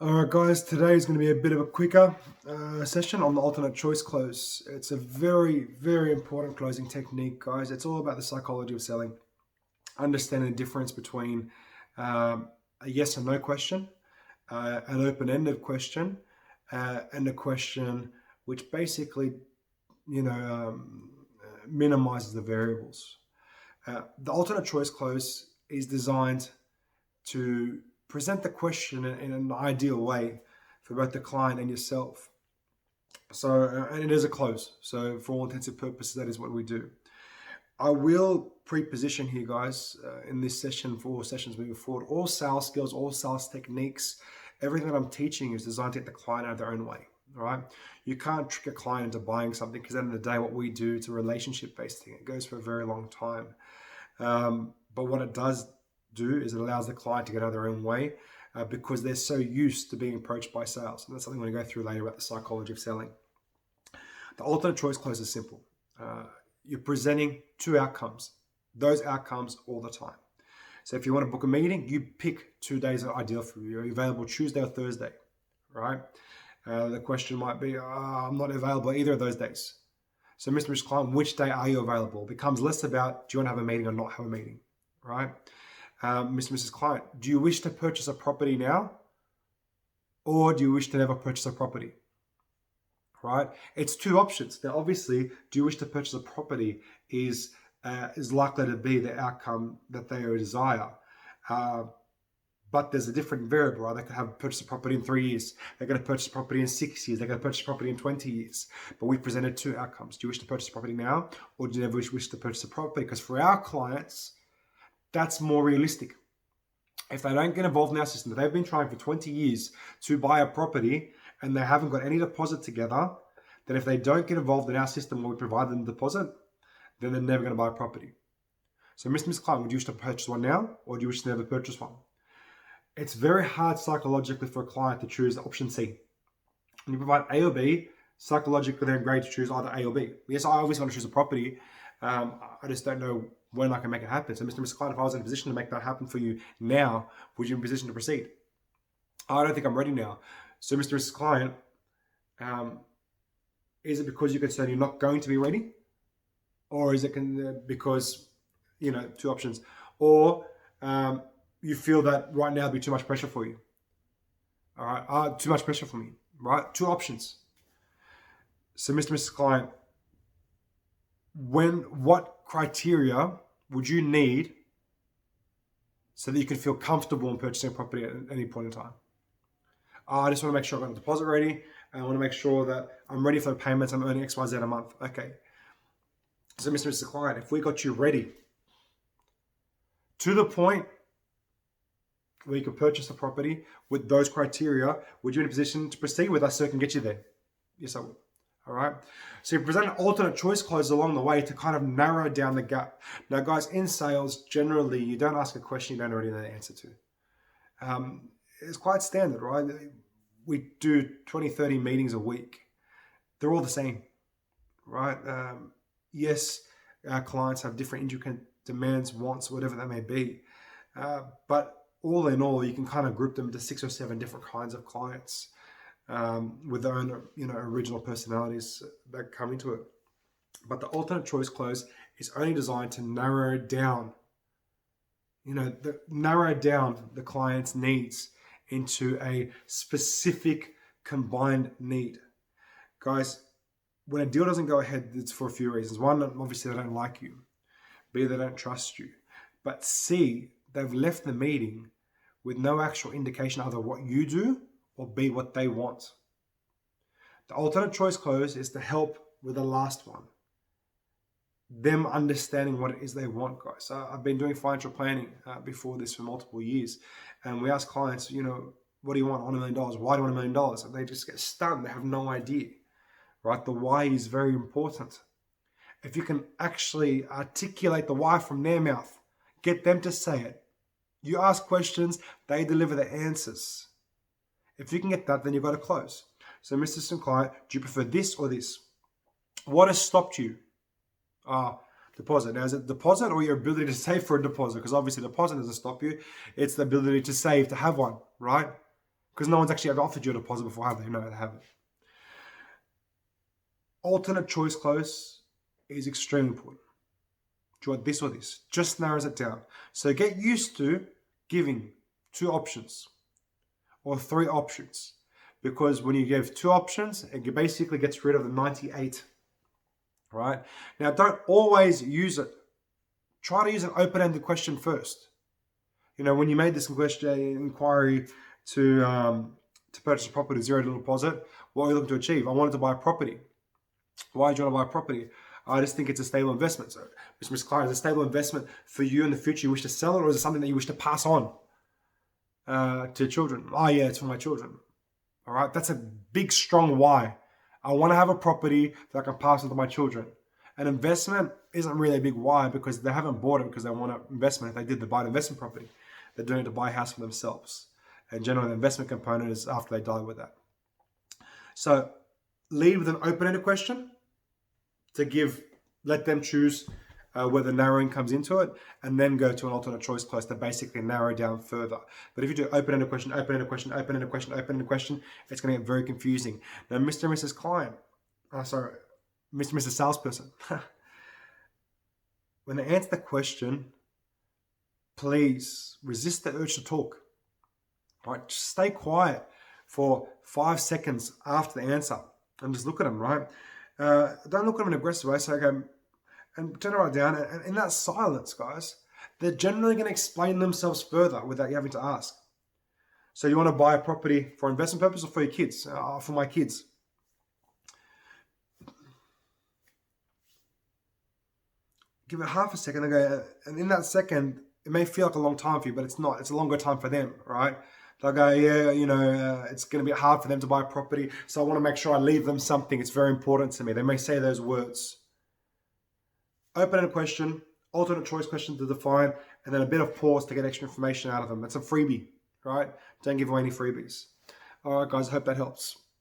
All right, guys, today is going to be a bit of a quicker session on the alternate choice close. It's a very, very important closing technique, guys. It's all about the psychology of selling, understanding the difference between a yes or no question, an open-ended question, and a question which basically, minimizes the variables. The alternate choice close is designed to present the question in an ideal way for both the client and yourself. So, and it is a close. So, for all intents and purposes, that is what we do. I will pre-position here, guys, in this session for all sessions moving forward. All sales skills, all sales techniques, everything that I'm teaching is designed to get the client out of their own way. All right. You can't trick a client into buying something because at the end of the day, what we do, it's a relationship-based thing. It goes for a very long time. But what it does do is it allows the client to get out of their own way because they're so used to being approached by sales. And that's something we're going to go through later about the psychology of selling. The alternate choice close is simple. You're presenting two outcomes, those outcomes all the time. So if you want to book a meeting, you pick 2 days that are ideal for you. You're available Tuesday or Thursday, right? The question might be, I'm not available either of those days. So Mr. Client, which day are you available? It becomes less about, do you want to have a meeting or not have a meeting, right? Mrs. Client, do you wish to purchase a property now? Or do you wish to never purchase a property? Right? It's two options. Now, obviously, do you wish to purchase a property is likely to be the outcome that they desire. But there's a different variable, right? They could have purchased a property in 3 years. They're going to purchase a property in 6 years. They're going to purchase a property in 20 years. But we presented two outcomes. Do you wish to purchase a property now? Or do you never wish to purchase a property? Because for our clients, that's more realistic. If they don't get involved in our system, if they've been trying for 20 years to buy a property and they haven't got any deposit together, then if they don't get involved in our system where we provide them the deposit, then they're never going to buy a property. So, Miss Client, would you wish to purchase one now, or do you wish to never purchase one? It's very hard psychologically for a client to choose option C. When you provide A or B, psychologically they're great to choose either A or B. Yes, I obviously want to choose a property. I just don't know when I can make it happen. So, Mr. Client, if I was in a position to make that happen for you now, would you be in a position to proceed? I don't think I'm ready now. So, Mr. Client, is it because you're concerned you're not going to be ready? Or is it because, two options. Or you feel that right now would be too much pressure for you. All right, too much pressure for me, right? Two options. So, Mrs. Client, what criteria would you need so that you can feel comfortable in purchasing a property at any point in time? I just want to make sure I've got the deposit ready. I want to make sure that I'm ready for the payments. I'm earning XYZ a month. Okay. So, Mr. Client, if we got you ready to the point where you could purchase a property with those criteria, would you be in a position to proceed with us so we can get you there? Yes, I would. All right. So you present alternate choice closes along the way to kind of narrow down the gap. Now, guys, in sales, generally, you don't ask a question you don't already know the answer to. It's quite standard, right? We do 20, 30 meetings a week. They're all the same, right? Yes, our clients have different intricate demands, wants, whatever that may be. But all in all, you can kind of group them into 6 or 7 different kinds of clients with their own, original personalities that come into it. But the alternate choice close is only designed to narrow down, narrow down the client's needs into a specific combined need. Guys, when a deal doesn't go ahead, it's for a few reasons. One, obviously they don't like you. B, they don't trust you. But C, they've left the meeting with no actual indication either what you do or B, what they want. The alternate choice close is to help with the last one. Them understanding what it is they want, guys. I've been doing financial planning before this for multiple years. And we ask clients, what do you want? I want $1 million. Why do you want $1 million? And they just get stunned. They have no idea, right? The why is very important. If you can actually articulate the why from their mouth, get them to say it. You ask questions, they deliver the answers. If you can get that, then you've got to close. So, Mr. Client, do you prefer this or this? What has stopped you? Deposit. Now, is it deposit or your ability to save for a deposit? Because obviously deposit doesn't stop you. It's the ability to save, to have one, right? because no one's actually ever offered you a deposit before, have they? No, they haven't. Alternate choice close is extremely important. Do you want this or this? Just narrows it down. So get used to giving 2 options or 3 options, because when you give 2 options, it basically gets rid of the 98. Right? Now, don't always use it. Try to use an open-ended question first. You know, when you made this inquiry to purchase a property, 0 deposit, what are you looking to achieve? I wanted to buy a property. Why do you want to buy a property? I just think it's a stable investment. So, Mr. Client, is it a stable investment for you in the future? You wish to sell it, or is it something that you wish to pass on to children? Oh, yeah, it's for my children. All right, that's a big, strong why. I want to have a property that I can pass on to my children. An investment isn't really a big why, because they haven't bought it because they want an investment. If they did, they buy an investment property. They're doing it to buy a house for themselves. And generally, the investment component is after they die with that. So lead with an open-ended question to let them choose where the narrowing comes into it, and then go to an alternate choice close to basically narrow down further. But if you do open-ended question, open-ended question, open-ended question, open-ended question, it's going to get very confusing. Now, Mr. and Mrs. Client, Mr. and Mrs. Salesperson, when they answer the question, please resist the urge to talk. All right, just stay quiet for 5 seconds after the answer and just look at them, right? Don't look at them in an aggressive way. So, okay, and turn it right down. And in that silence, guys, they're generally going to explain themselves further without you having to ask. So you want to buy a property for investment purpose or for your kids? For my kids. Give it half a second. Okay, and in that second, it may feel like a long time for you, but it's not. It's a longer time for them, right? They'll go, yeah, it's going to be hard for them to buy a property, so I want to make sure I leave them something. It's very important to me. They may say those words. Open-ended question, alternate choice question to define, and then a bit of pause to get extra information out of them. That's a freebie, right? Don't give away any freebies. All right, guys, I hope that helps.